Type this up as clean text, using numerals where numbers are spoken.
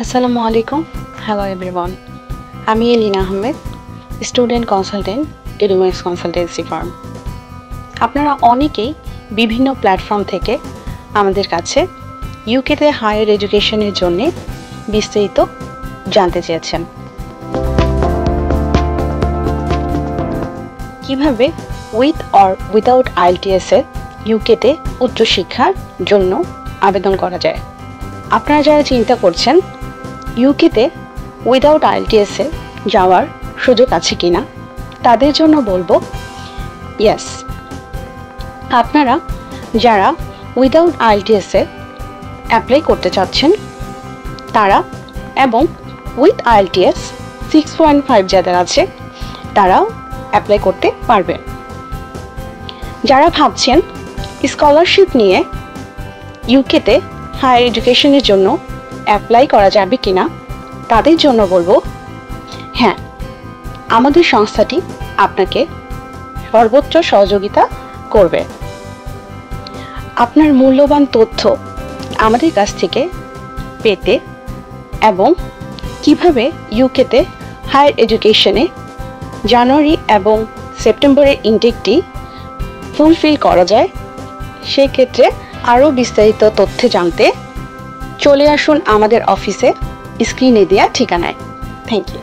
আসসালামু আলাইকুম। Hello everyone. আমি Elina Ahmed, student consultant, Edumex consultancy firm. আপনারা অনেকেই বিভিন্ন প্ল্যাটফর্ম থেকে আমাদের কাছে ইউকেতে হায়ার এডুকেশনের জন্য বিস্তারিত জানতে চেয়েছেন। কিভাবে উইথ অর উইদাউট আইএলটিএস-এ ইউকেতে উচ্চশিক্ষার জন্য আবেদন করা যায়। আপনারা যারা চিন্তা করছেন ইউকেতে উইদাউট আইএলটিএস-এ যাওয়ার সুযোগ আছে কি না, তাদের জন্য বলবো ইয়েস। আপনারা যারা উইদাউট আইএলটিএস-এ অ্যাপ্লাই করতে চাচ্ছেন তারা এবং উইথ আইএলটিএস 6.5 যাদের আছে তারাও অ্যাপ্লাই করতে পারবেন। যারা ভাবছেন স্কলারশিপ নিয়ে ইউকেতে হায়ার এডুকেশনের জন্য অ্যাপ্লাই করা যাবে কিনা, তাদের জন্য বলবো হ্যাঁ, আমাদের সংস্থাটি আপনাকে সর্বোচ্চ সহযোগিতা করবে। আপনার মূল্যবান তথ্য আমাদের কাছ থেকে পেতে এবং কিভাবে ইউকেতে হায়ার এডুকেশনে জানুয়ারি এবং সেপ্টেম্বরের ইনটেকটি ফুলফিল করা যায়, সেক্ষেত্রে আরও বিস্তারিত তথ্য জানতে চলে আসুন আমাদের অফিসে স্ক্রিনে দেওয়া ঠিকানায়। Thank you.